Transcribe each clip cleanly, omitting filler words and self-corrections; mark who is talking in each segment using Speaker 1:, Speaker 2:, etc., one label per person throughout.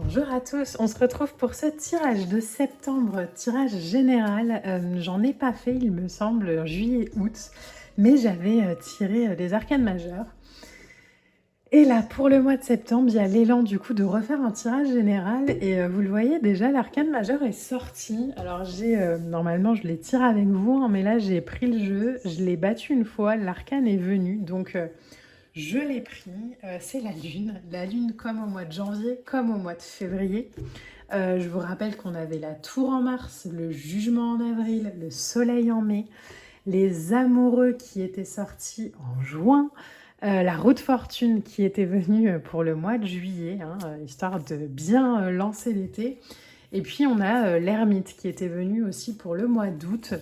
Speaker 1: Bonjour à tous, on se retrouve pour ce tirage de septembre, tirage général. J'en ai pas fait, il me semble, juillet-août, mais j'avais tiré des arcanes majeures. Et là, pour le mois de septembre, il y a l'élan du coup de refaire un tirage général. Et vous le voyez déjà, l'arcane majeure est sortie. Alors normalement, je les tire avec vous, hein, mais là, j'ai pris le jeu, je l'ai battu une fois, l'arcane est venue, donc je l'ai pris. C'est la lune comme au mois de janvier, comme au mois de février. Je vous rappelle qu'on avait la tour en mars, le jugement en avril, le soleil en mai, les amoureux qui étaient sortis en juin, la roue de fortune qui était venue pour le mois de juillet, hein, histoire de bien lancer l'été. Et puis on a l'ermite qui était venu aussi pour le mois d'août,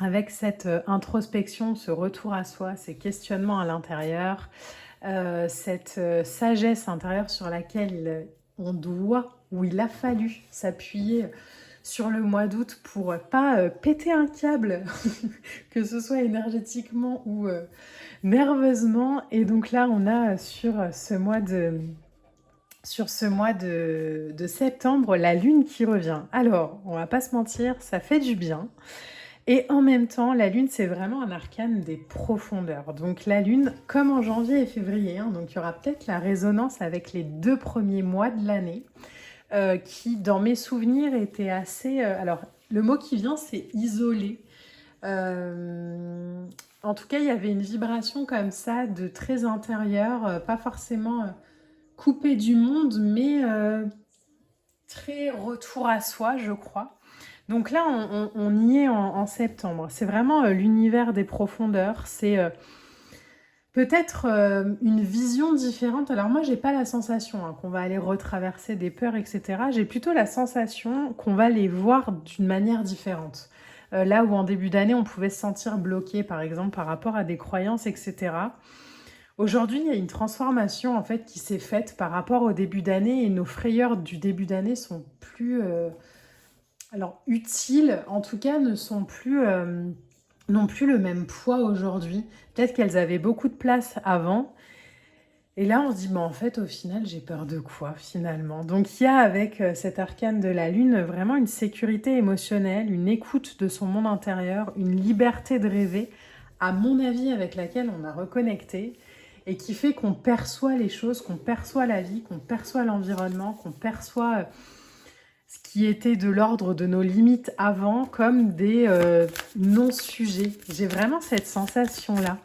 Speaker 1: avec cette introspection, ce retour à soi, ces questionnements à l'intérieur, cette sagesse intérieure sur laquelle on doit, ou il a fallu s'appuyer sur le mois d'août pour pas péter un câble, que ce soit énergétiquement ou nerveusement. Et donc là, on a sur ce mois de septembre, la lune qui revient. Alors, on va pas se mentir, ça fait du bien. Et en même temps, la lune, c'est vraiment un arcane des profondeurs. Donc la lune, comme en janvier et février, hein, donc il y aura peut-être la résonance avec les 2 premiers mois de l'année, qui, dans mes souvenirs, était assez... alors, le mot qui vient, c'est isolé. En tout cas, il y avait une vibration comme ça, de très intérieur, pas forcément coupé du monde, mais très retour à soi, je crois. Donc là, on y est en septembre. C'est vraiment l'univers des profondeurs. C'est peut-être une vision différente. Alors moi, j'ai pas la sensation qu'on va aller retraverser des peurs, etc. J'ai plutôt la sensation qu'on va les voir d'une manière différente. Là où en début d'année, on pouvait se sentir bloqué, par exemple, par rapport à des croyances, etc. Aujourd'hui, il y a une transformation en fait qui s'est faite par rapport au début d'année, et nos frayeurs du début d'année sont plus alors utiles, en tout cas, ne sont plus n'ont plus le même poids aujourd'hui. Peut-être qu'elles avaient beaucoup de place avant. Et là, on se dit, mais en fait, au final, j'ai peur de quoi, finalement? Donc, il y a avec cet arcane de la lune vraiment une sécurité émotionnelle, une écoute de son monde intérieur, une liberté de rêver, à mon avis, avec laquelle on a reconnecté et qui fait qu'on perçoit les choses, qu'on perçoit la vie, qu'on perçoit l'environnement, qu'on perçoit ce qui était de l'ordre de nos limites avant comme des non-sujets. J'ai vraiment cette sensation-là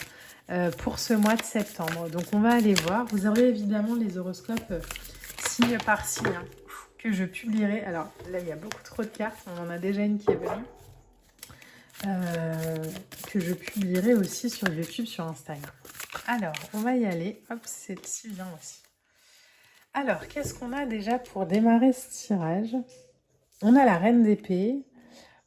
Speaker 1: pour ce mois de septembre. Donc on va aller voir. Vous aurez évidemment les horoscopes signe par signe que je publierai. Alors là, il y a beaucoup trop de cartes. On en a déjà une qui est venue. Que je publierai aussi sur YouTube, sur Instagram. Alors, on va y aller. Hop, celle-ci vient aussi. Alors, qu'est-ce qu'on a déjà pour démarrer ce tirage? On a la reine d'épée,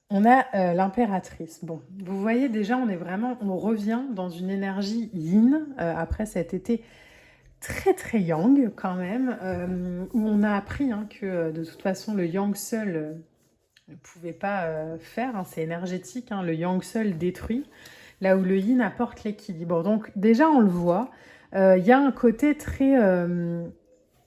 Speaker 1: on a l'impératrice. Bon, vous voyez déjà, on revient dans une énergie yin, après cet été très très yang quand même, où on a appris que de toute façon le yang seul ne pouvait pas faire, c'est énergétique, le yang seul détruit, là où le yin apporte l'équilibre. Donc déjà on le voit, il y a un côté très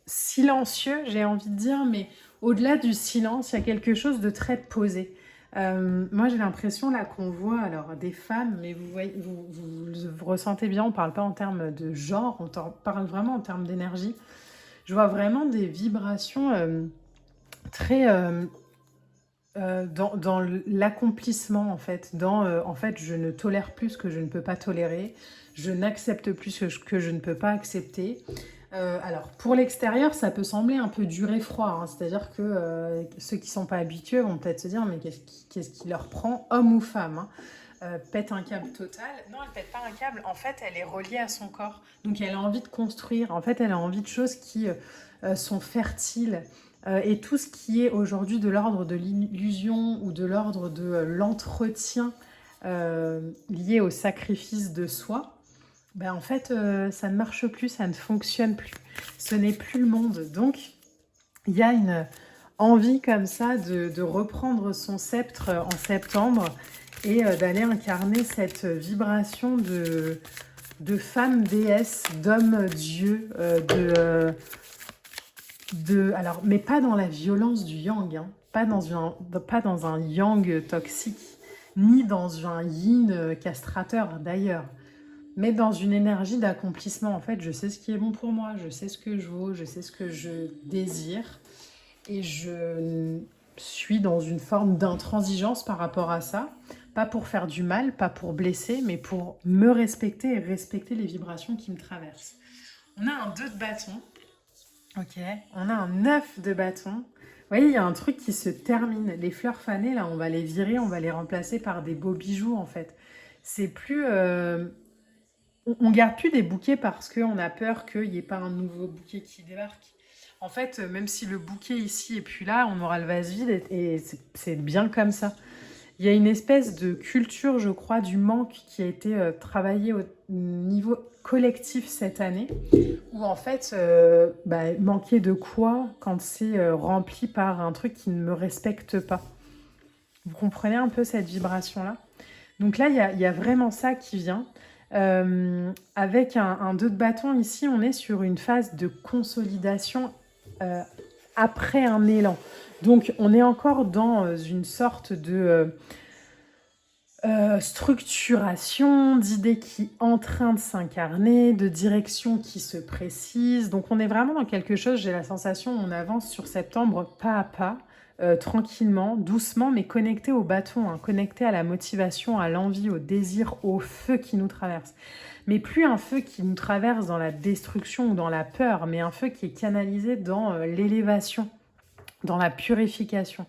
Speaker 1: silencieux, j'ai envie de dire, mais au-delà du silence, il y a quelque chose de très posé. Moi, j'ai l'impression là qu'on voit alors des femmes, mais vous voyez, vous le ressentez bien, on parle pas en termes de genre, on parle vraiment en termes d'énergie. Je vois vraiment des vibrations très dans l'accomplissement en fait, en fait, je ne tolère plus ce que je ne peux pas tolérer, je n'accepte plus ce que je ne peux pas accepter. Alors, pour l'extérieur, ça peut sembler un peu dur et froid, c'est-à-dire que ceux qui ne sont pas habitués vont peut-être se dire, mais qu'est-ce qui leur prend, homme ou femme, pète un câble total. Non, elle pète pas un câble, en fait, elle est reliée à son corps. Donc, elle a envie de construire, en fait, elle a envie de choses qui sont fertiles. Et tout ce qui est aujourd'hui de l'ordre de l'illusion ou de l'ordre de l'entretien lié au sacrifice de soi, ben en fait, ça ne marche plus, ça ne fonctionne plus. Ce n'est plus le monde. Donc, il y a une envie comme ça de reprendre son sceptre en septembre et d'aller incarner cette vibration de femme déesse, d'homme dieu, Alors, mais pas dans la violence du yang, hein, pas dans un yang toxique, ni dans un yin castrateur d'ailleurs, mais dans une énergie d'accomplissement. En fait, je sais ce qui est bon pour moi, je sais ce que je vaux, je sais ce que je désire, et je suis dans une forme d'intransigeance par rapport à ça. Pas pour faire du mal, pas pour blesser, mais pour me respecter et respecter les vibrations qui me traversent. On a un 2 de bâton. Ok, on a un 9 de bâton. Vous voyez, il y a un truc qui se termine. Les fleurs fanées, là, on va les virer, on va les remplacer par des beaux bijoux, en fait. C'est plus... on garde plus des bouquets parce qu'on a peur qu'il n'y ait pas un nouveau bouquet qui débarque. En fait, même si le bouquet ici et puis là, on aura le vase vide et c'est bien comme ça. Il y a une espèce de culture, je crois, du manque qui a été travaillée au niveau collectif cette année, où en fait, manquer de quoi quand c'est rempli par un truc qui ne me respecte pas. Vous comprenez un peu cette vibration-là? Donc là, il y a vraiment ça qui vient. Avec un 2 de bâton, ici, on est sur une phase de consolidation après un élan. Donc, on est encore dans une sorte de structuration, d'idées qui sont en train de s'incarner, de direction qui se précise. Donc, on est vraiment dans quelque chose, j'ai la sensation, on avance sur septembre pas à pas, tranquillement, doucement, mais connecté au bâton, hein, connecté à la motivation, à l'envie, au désir, au feu qui nous traverse. Mais plus un feu qui nous traverse dans la destruction ou dans la peur, mais un feu qui est canalisé dans l'élévation, dans la purification.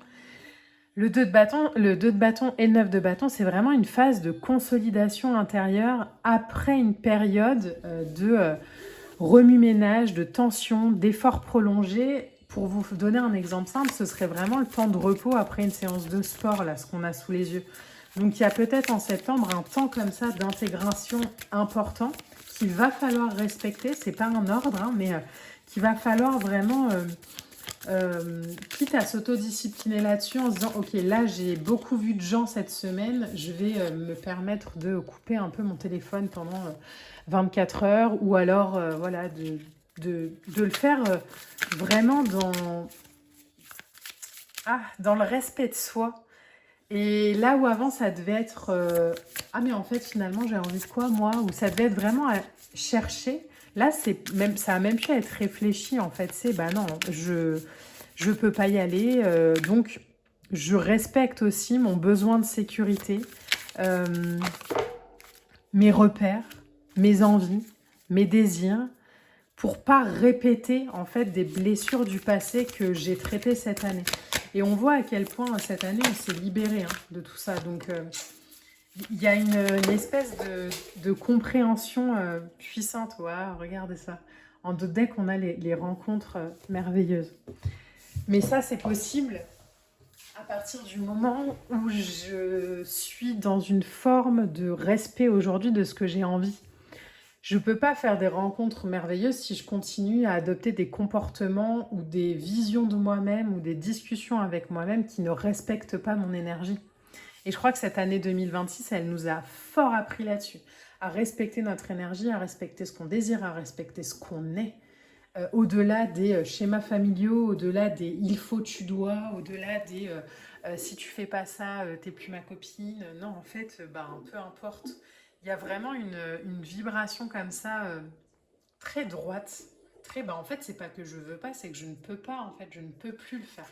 Speaker 1: Le 2 de bâton et le 9 de bâton, c'est vraiment une phase de consolidation intérieure après une période de remue-ménage, de tension, d'efforts prolongés. Pour vous donner un exemple simple, ce serait vraiment le temps de repos après une séance de sport, là, ce qu'on a sous les yeux. Donc il y a peut-être en septembre un temps comme ça d'intégration important qu'il va falloir respecter. C'est pas un ordre, hein, mais qu'il va falloir vraiment... quitte à s'autodiscipliner là-dessus en se disant ok, là j'ai beaucoup vu de gens cette semaine, je vais me permettre de couper un peu mon téléphone pendant 24 heures, ou alors voilà, de le faire vraiment dans le respect de soi. Et là où avant ça devait être ah mais en fait finalement j'ai envie de quoi moi, où ça devait être vraiment à chercher. Là, ça a même pu être réfléchi, en fait. C'est, bah non, je peux pas y aller. Donc, je respecte aussi mon besoin de sécurité, euh, mes repères, mes envies, mes désirs, pour pas répéter, en fait, des blessures du passé que j'ai traitées cette année. Et on voit à quel point, cette année, on s'est libéré de tout ça. Donc... il y a une espèce de compréhension puissante. Waouh, regardez ça. En deux decks, on a les rencontres merveilleuses. Mais ça, c'est possible à partir du moment où je suis dans une forme de respect aujourd'hui de ce que j'ai envie. Je ne peux pas faire des rencontres merveilleuses si je continue à adopter des comportements ou des visions de moi-même ou des discussions avec moi-même qui ne respectent pas mon énergie. Et je crois que cette année 2026, elle nous a fort appris là-dessus, à respecter notre énergie, à respecter ce qu'on désire, à respecter ce qu'on est, au-delà des schémas familiaux, au-delà des il faut, tu dois, au-delà des si tu fais pas ça, t'es plus ma copine. Non, en fait, peu importe. Il y a vraiment une vibration comme ça, très droite. Très, en fait, c'est pas que je veux pas, c'est que je ne peux pas, en fait, je ne peux plus le faire.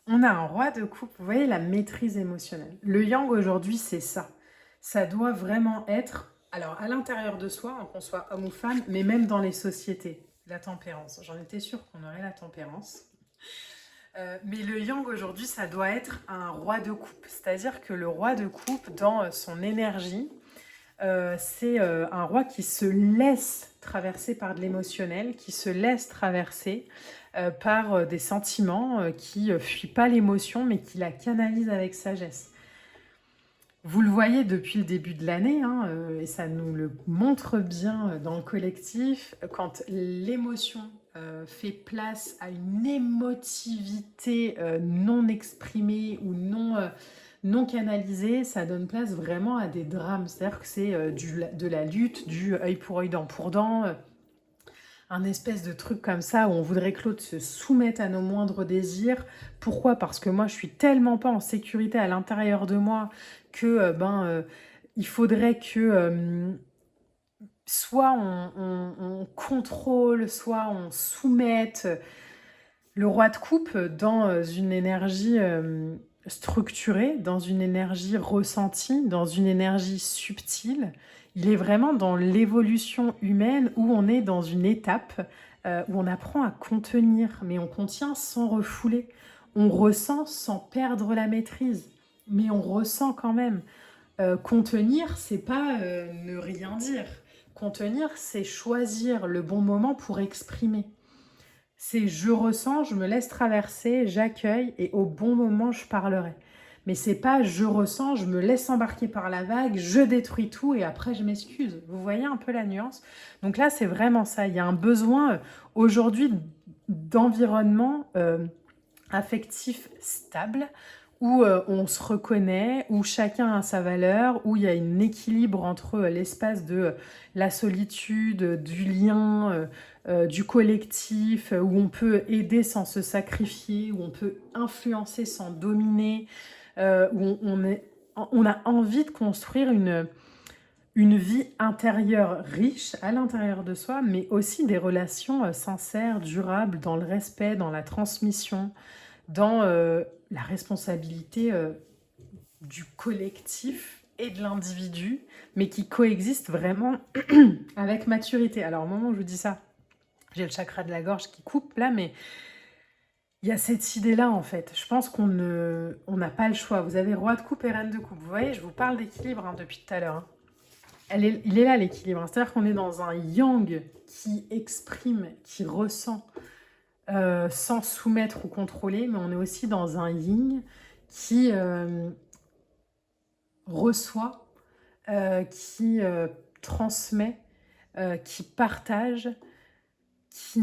Speaker 1: On a un roi de coupe, vous voyez la maîtrise émotionnelle. Le yang aujourd'hui, c'est ça. Ça doit vraiment être, alors à l'intérieur de soi, hein, qu'on soit homme ou femme, mais même dans les sociétés, la tempérance. J'en étais sûre qu'on aurait la tempérance. Mais le yang aujourd'hui, ça doit être un roi de coupe. C'est-à-dire que le roi de coupe, dans son énergie, c'est un roi qui se laisse traverser par de l'émotionnel, qui se laisse traverser par des sentiments, qui ne fuient pas l'émotion, mais qui la canalise avec sagesse. Vous le voyez depuis le début de l'année, hein, et ça nous le montre bien dans le collectif, quand l'émotion fait place à une émotivité non exprimée ou non canalisée, ça donne place vraiment à des drames. C'est-à-dire que c'est de la lutte, du œil pour œil, dent pour dent, un espèce de truc comme ça où on voudrait que l'autre se soumette à nos moindres désirs. Pourquoi? Parce que moi, je suis tellement pas en sécurité à l'intérieur de moi que il faudrait que soit on contrôle, soit on soumette. Le roi de coupe dans une énergie structurée, dans une énergie ressentie, dans une énergie subtile. Il est vraiment dans l'évolution humaine où on est dans une étape où on apprend à contenir, mais on contient sans refouler. On ressent sans perdre la maîtrise, mais on ressent quand même. Contenir, c'est pas ne rien dire. Contenir, c'est choisir le bon moment pour exprimer. C'est je ressens, je me laisse traverser, j'accueille et au bon moment je parlerai. Mais c'est pas je ressens, je me laisse embarquer par la vague, je détruis tout et après je m'excuse. Vous voyez un peu la nuance? Donc là c'est vraiment ça. Il y a un besoin aujourd'hui d'environnement affectif stable où on se reconnaît, où chacun a sa valeur, où il y a un équilibre entre l'espace de la solitude, du lien, du collectif, où on peut aider sans se sacrifier, où on peut influencer sans dominer, où on a envie de construire une vie intérieure riche à l'intérieur de soi, mais aussi des relations sincères, durables, dans le respect, dans la transmission, dans la responsabilité du collectif et de l'individu, mais qui coexistent vraiment avec maturité. Alors au moment où je vous dis ça, j'ai le chakra de la gorge qui coupe là, mais il y a cette idée-là en fait. Je pense qu'on n'a pas le choix. Vous avez roi de coupe et reine de coupe. Vous voyez, je vous parle d'équilibre depuis tout à l'heure. Il est là l'équilibre. C'est-à-dire qu'on est dans un yang qui exprime, qui ressent, sans soumettre ou contrôler, mais on est aussi dans un yin qui reçoit, qui transmet, qui partage, qui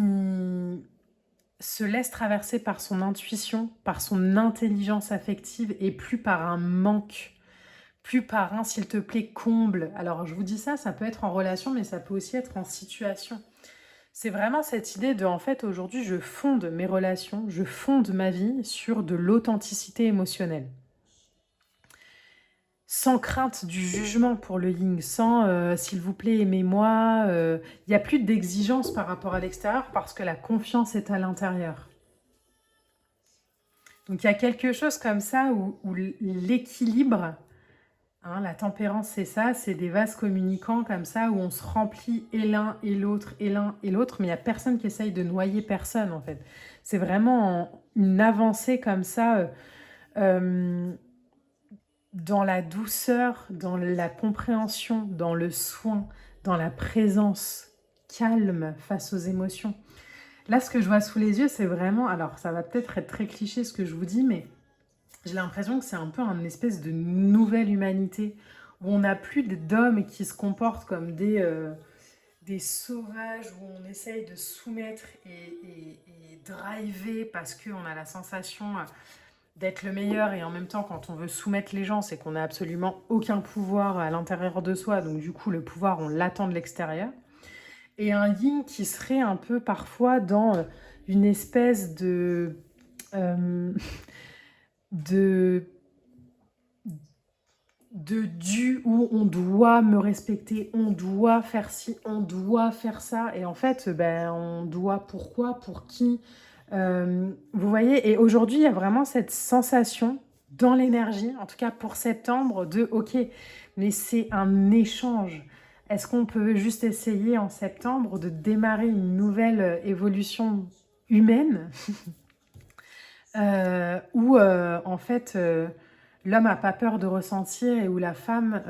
Speaker 1: se laisse traverser par son intuition, par son intelligence affective et plus par un manque, plus par un s'il te plaît comble. Alors je vous dis ça, ça peut être en relation, mais ça peut aussi être en situation. C'est vraiment cette idée de, en fait, aujourd'hui, je fonde mes relations, je fonde ma vie sur de l'authenticité émotionnelle. Sans crainte du jugement pour le yin, sans s'il vous plaît, aimez-moi. Il n'y a plus d'exigence par rapport à l'extérieur parce que la confiance est à l'intérieur. Donc il y a quelque chose comme ça où l'équilibre, hein, la tempérance, c'est ça, c'est des vases communicants comme ça, où on se remplit et l'un et l'autre, et l'un et l'autre, mais il n'y a personne qui essaye de noyer personne, en fait. C'est vraiment une avancée comme ça, dans la douceur, dans la compréhension, dans le soin, dans la présence calme face aux émotions. Là, ce que je vois sous les yeux, c'est vraiment... Alors, ça va peut-être être très cliché ce que je vous dis, mais j'ai l'impression que c'est un peu une espèce de nouvelle humanité où on n'a plus d'hommes qui se comportent comme des sauvages, où on essaye de soumettre et driver parce qu'on a la sensation d'être le meilleur, et en même temps, quand on veut soumettre les gens, c'est qu'on n'a absolument aucun pouvoir à l'intérieur de soi, donc du coup, le pouvoir, on l'attend de l'extérieur. Et un yin qui serait un peu parfois dans une espèce de dû où on doit me respecter, on doit faire ci, on doit faire ça. Et en fait, on doit pourquoi, pour qui vous voyez, et aujourd'hui, il y a vraiment cette sensation dans l'énergie, en tout cas pour septembre, de ok, mais c'est un échange. Est-ce qu'on peut juste essayer en septembre de démarrer une nouvelle évolution humaine où en fait l'homme n'a pas peur de ressentir et où la femme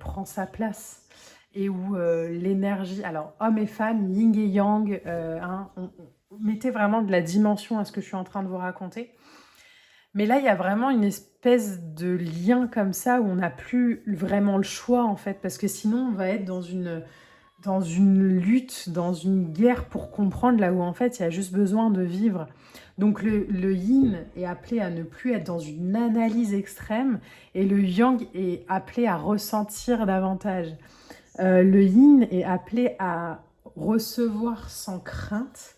Speaker 1: prend sa place et où l'énergie, alors homme et femme, yin et yang, mettez vraiment de la dimension à ce que je suis en train de vous raconter. Mais là, il y a vraiment une espèce de lien comme ça où on n'a plus vraiment le choix en fait, parce que sinon on va être dans une lutte, dans une guerre pour comprendre là où en fait il y a juste besoin de vivre. Donc le yin est appelé à ne plus être dans une analyse extrême et le yang est appelé à ressentir davantage. Le yin est appelé à recevoir sans crainte.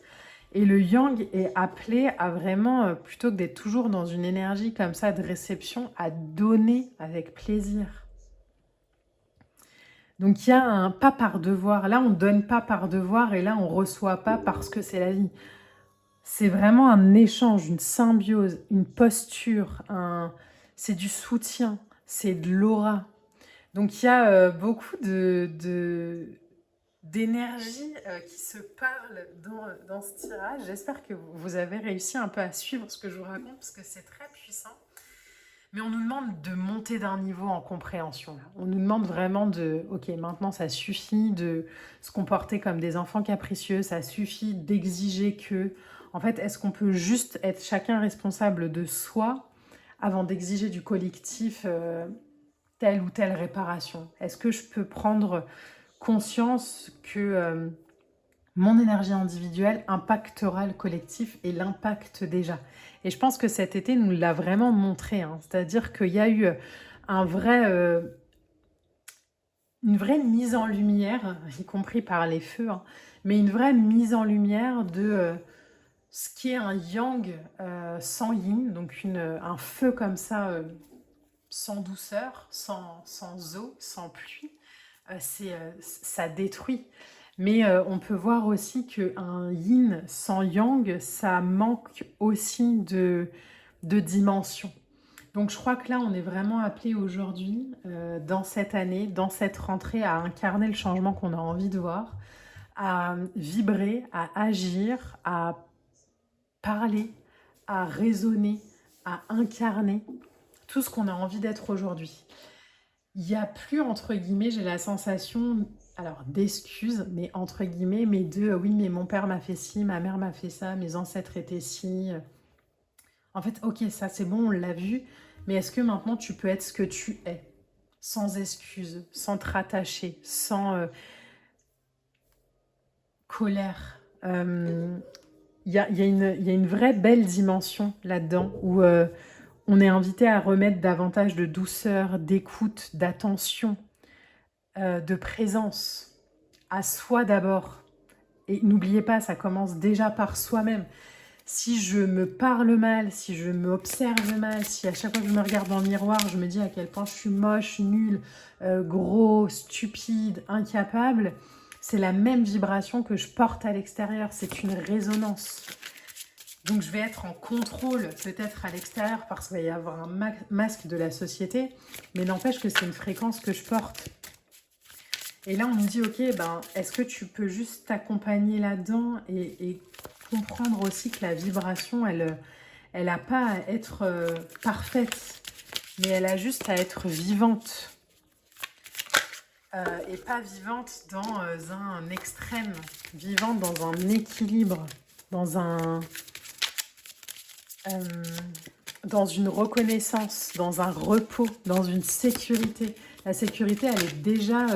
Speaker 1: Et le yang est appelé à vraiment, plutôt que d'être toujours dans une énergie comme ça de réception, à donner avec plaisir. Donc il y a un pas par devoir. Là, on ne donne pas par devoir et là, on ne reçoit pas parce que c'est la vie. C'est vraiment un échange, une symbiose, une posture, c'est du soutien, c'est de l'aura. Donc il y a beaucoup d'énergie qui se parle dans ce tirage. J'espère que vous avez réussi un peu à suivre ce que je vous raconte parce que c'est très puissant. Mais on nous demande de monter d'un niveau en compréhension. On nous demande vraiment ok, maintenant ça suffit de se comporter comme des enfants capricieux, ça suffit d'exiger que... En fait, est-ce qu'on peut juste être chacun responsable de soi avant d'exiger du collectif telle ou telle réparation? Est-ce que je peux prendre conscience que mon énergie individuelle impactera le collectif et l'impacte déjà? Et je pense que cet été nous l'a vraiment montré, hein. C'est-à-dire qu'il y a eu une vraie mise en lumière, y compris par les feux, hein, mais une vraie mise en lumière de ce qui est un yang sans yin, donc un feu comme ça, sans douceur, sans eau, sans pluie. Ça détruit. Mais on peut voir aussi qu'un yin sans yang, ça manque aussi de dimension. Donc je crois que là, on est vraiment appelé aujourd'hui, dans cette année, dans cette rentrée, à incarner le changement qu'on a envie de voir, à vibrer, à agir, à parler, à raisonner, à incarner tout ce qu'on a envie d'être aujourd'hui. Il n'y a plus, entre guillemets, j'ai la sensation, alors d'excuses, mais entre guillemets, mais oui, mais mon père m'a fait ci, ma mère m'a fait ça, mes ancêtres étaient ci. En fait, ok, ça c'est bon, on l'a vu, mais est-ce que maintenant tu peux être ce que tu es, sans excuses, sans te rattacher, sans colère? Il y a une vraie belle dimension là-dedans où on est invité à remettre davantage de douceur, d'écoute, d'attention, de présence à soi d'abord. Et n'oubliez pas, ça commence déjà par soi-même. Si je me parle mal, si je m'observe mal, si à chaque fois que je me regarde dans le miroir, je me dis à quel point je suis moche, nulle, gros, stupide, incapable, c'est la même vibration que je porte à l'extérieur. C'est une résonance. Donc je vais être en contrôle peut-être à l'extérieur parce qu'il va y avoir un masque de la société, mais n'empêche que c'est une fréquence que je porte. Et là, on nous dit, ok, est-ce que tu peux juste t'accompagner là-dedans et comprendre aussi que la vibration, elle n'a pas à être parfaite, mais elle a juste à être vivante. Et pas vivante dans un extrême, vivante dans un équilibre, dans une reconnaissance, dans un repos, dans une sécurité. La sécurité, elle est déjà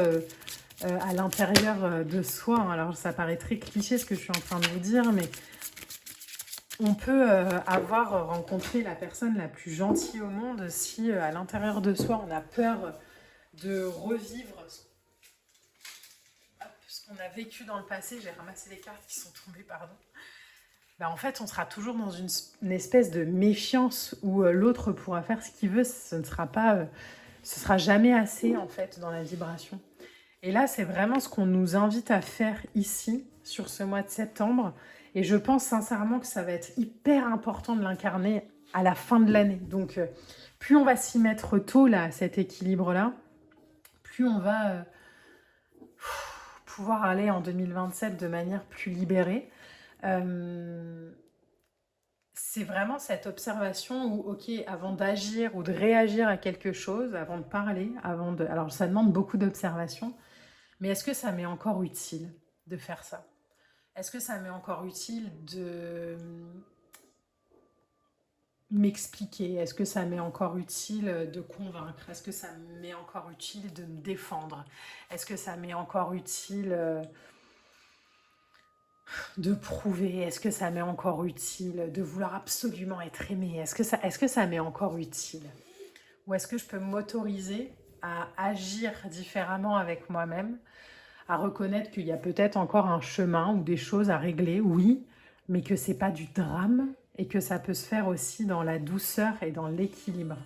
Speaker 1: à l'intérieur de soi. Alors, ça paraît très cliché ce que je suis en train de vous dire, mais on peut avoir rencontré la personne la plus gentille au monde si à l'intérieur de soi, on a peur de revivre ce qu'on a vécu dans le passé. J'ai ramassé les cartes qui sont tombées, pardon. En fait, on sera toujours dans une espèce de méfiance où l'autre pourra faire ce qu'il veut. Ce sera jamais assez, en fait, dans la vibration. Et là, c'est vraiment ce qu'on nous invite à faire ici, sur ce mois de septembre. Et je pense sincèrement que ça va être hyper important de l'incarner à la fin de l'année. Donc, plus on va s'y mettre tôt, là, à cet équilibre-là, plus on va pouvoir aller en 2027 de manière plus libérée. C'est vraiment cette observation où, ok, avant d'agir ou de réagir à quelque chose, avant de parler, alors ça demande beaucoup d'observation, mais est-ce que ça m'est encore utile de faire ça? Est-ce que ça m'est encore utile de m'expliquer? Est-ce que ça m'est encore utile de convaincre? Est-ce que ça m'est encore utile de me défendre? Est-ce que ça m'est encore utile de prouver? Est-ce que ça m'est encore utile de vouloir absolument être aimé? Est-ce que ça m'est encore utile? Ou est-ce que je peux m'autoriser à agir différemment avec moi-même, à reconnaître qu'il y a peut-être encore un chemin ou des choses à régler, oui, mais que c'est pas du drame et que ça peut se faire aussi dans la douceur et dans l'équilibre.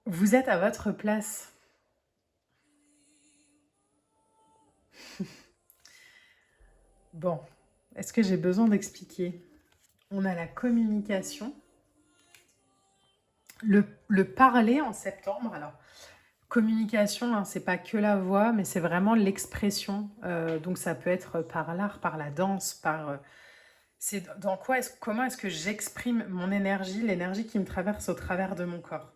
Speaker 1: Vous êtes à votre place. Bon, est-ce que j'ai besoin d'expliquer? On a la communication, le parler en septembre. Alors, communication, hein, c'est pas que la voix, mais c'est vraiment l'expression. Donc, ça peut être par l'art, par la danse, c'est dans quoi comment est-ce que j'exprime mon énergie, l'énergie qui me traverse au travers de mon corps.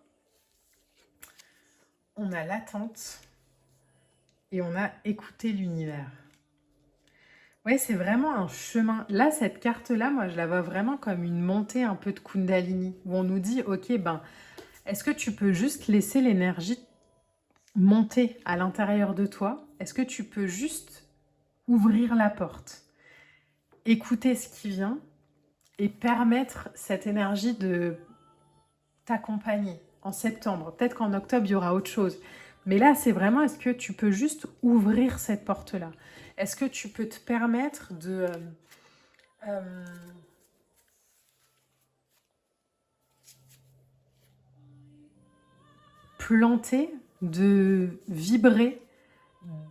Speaker 1: On a l'attente et on a écouté l'univers. Oui, c'est vraiment un chemin. Là, cette carte-là, moi, je la vois vraiment comme une montée un peu de Kundalini, où on nous dit, ok, ben, est-ce que tu peux juste laisser l'énergie monter à l'intérieur de toi? Est-ce que tu peux juste ouvrir la porte, écouter ce qui vient et permettre cette énergie de t'accompagner en septembre? Peut-être qu'en octobre, il y aura autre chose. Mais là, c'est vraiment, est-ce que tu peux juste ouvrir cette porte-là? Est-ce que tu peux te permettre de planter, de vibrer,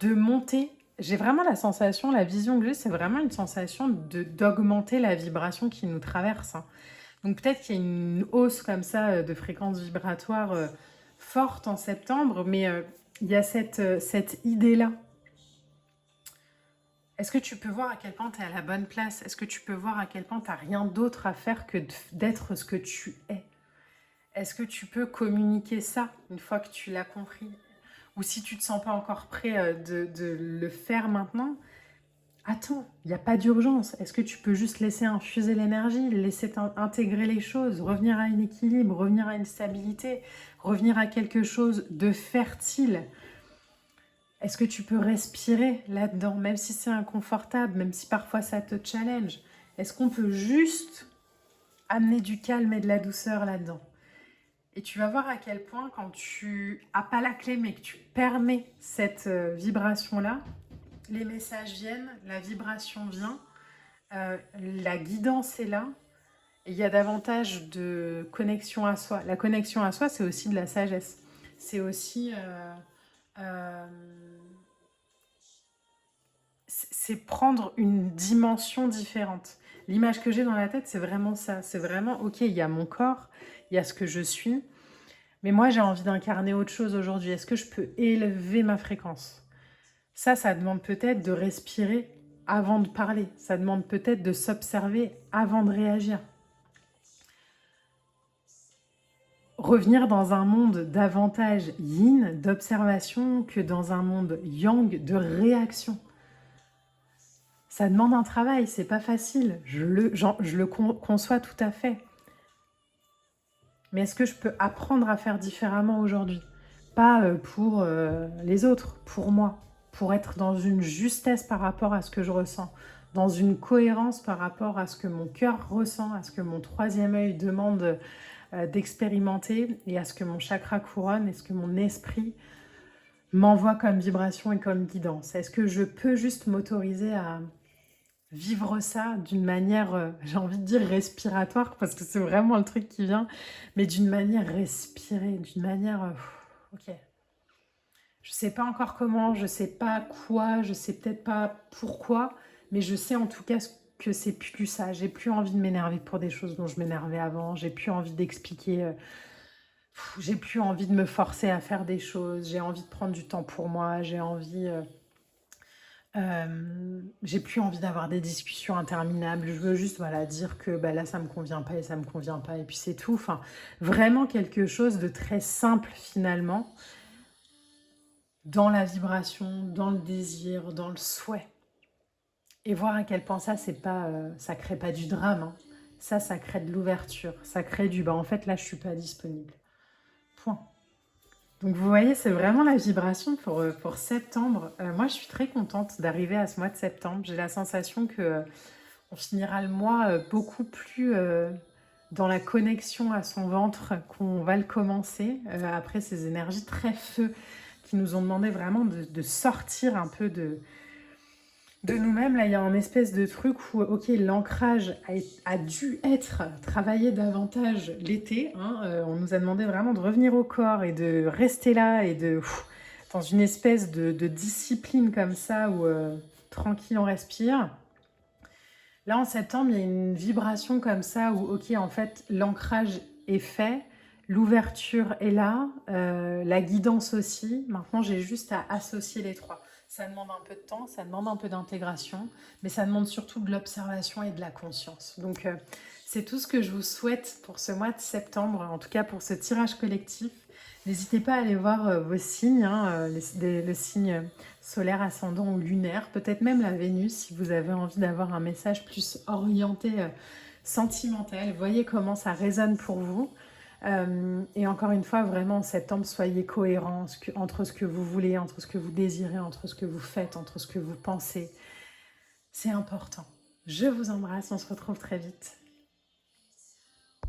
Speaker 1: de monter? J'ai vraiment la sensation, la vision que j'ai, c'est vraiment une sensation d'augmenter la vibration qui nous traverse, hein. Donc peut-être qu'il y a une hausse comme ça de fréquence vibratoire forte en septembre, mais il y a cette idée-là. Est-ce que tu peux voir à quel point tu es à la bonne place? Est-ce que tu peux voir à quel point tu n'as rien d'autre à faire que d'être ce que tu es? Est-ce que tu peux communiquer ça une fois que tu l'as compris? Ou si tu ne te sens pas encore prêt de le faire maintenant, attends, il n'y a pas d'urgence. Est-ce que tu peux juste laisser infuser l'énergie, laisser intégrer les choses, revenir à un équilibre, revenir à une stabilité, revenir à quelque chose de fertile? Est-ce que tu peux respirer là-dedans, même si c'est inconfortable, même si parfois ça te challenge? Est-ce qu'on peut juste amener du calme et de la douceur là-dedans? Et tu vas voir à quel point quand tu n'as pas la clé, mais que tu permets cette vibration-là, les messages viennent, la vibration vient, la guidance est là, et il y a davantage de connexion à soi. La connexion à soi, c'est aussi de la sagesse. C'est aussi... c'est prendre une dimension différente. L'image que j'ai dans la tête, c'est vraiment ça. C'est vraiment, ok, il y a mon corps, il y a ce que je suis, mais moi, j'ai envie d'incarner autre chose aujourd'hui. Est-ce que je peux élever ma fréquence? Ça demande peut-être de respirer avant de parler. Ça demande peut-être de s'observer avant de réagir. Revenir dans un monde davantage yin, d'observation, que dans un monde yang, de réaction. Ça demande un travail, c'est pas facile. Je le conçois tout à fait. Mais est-ce que je peux apprendre à faire différemment aujourd'hui? Pas pour les autres, pour moi. Pour être dans une justesse par rapport à ce que je ressens. Dans une cohérence par rapport à ce que mon cœur ressent, à ce que mon troisième œil demande d'expérimenter et à ce que mon chakra couronne et ce que mon esprit m'envoie comme vibration et comme guidance. Est-ce que je peux juste m'autoriser à vivre ça d'une manière, j'ai envie de dire respiratoire, parce que c'est vraiment le truc qui vient, mais d'une manière respirée, d'une manière, ok. Je sais pas encore comment, je sais pas quoi, je sais peut-être pas pourquoi, mais je sais en tout cas que c'est plus ça. J'ai plus envie de m'énerver pour des choses dont je m'énervais avant, j'ai plus envie d'expliquer, j'ai plus envie de me forcer à faire des choses, j'ai envie de prendre du temps pour moi, j'ai plus envie d'avoir des discussions interminables. Je veux juste voilà, dire que bah, là, ça me convient pas et ça me convient pas. Et puis c'est tout. Enfin, vraiment quelque chose de très simple finalement, dans la vibration, dans le désir, dans le souhait. Et voir à quel point ça, c'est pas, ça crée pas du drame, hein. Ça crée de l'ouverture. Ça crée du bah en fait là, je suis pas disponible. Point. Donc vous voyez, c'est vraiment la vibration pour septembre. Moi, je suis très contente d'arriver à ce mois de septembre. J'ai la sensation que on finira le mois beaucoup plus dans la connexion à son ventre qu'on va le commencer. Après ces énergies très feu qui nous ont demandé vraiment de sortir un peu de nous-mêmes. Là, il y a un espèce de truc où, ok, l'ancrage a dû être travaillé davantage l'été. Hein, on nous a demandé vraiment de revenir au corps et de rester là et dans une espèce de discipline comme ça où tranquille on respire. Là, en septembre, il y a une vibration comme ça où, ok, en fait, l'ancrage est fait, l'ouverture est là, la guidance aussi. Maintenant, j'ai juste à associer les trois. Ça demande un peu de temps, ça demande un peu d'intégration, mais ça demande surtout de l'observation et de la conscience. Donc, c'est tout ce que je vous souhaite pour ce mois de septembre, en tout cas pour ce tirage collectif. N'hésitez pas à aller voir vos signes, hein, le signe solaire, ascendant ou lunaire, peut-être même la Vénus si vous avez envie d'avoir un message plus orienté sentimental. Voyez comment ça résonne pour vous. Et encore une fois, vraiment en septembre, soyez cohérents entre ce que vous voulez, entre ce que vous désirez, entre ce que vous faites, entre ce que vous pensez. C'est important. Je vous embrasse, on se retrouve très vite.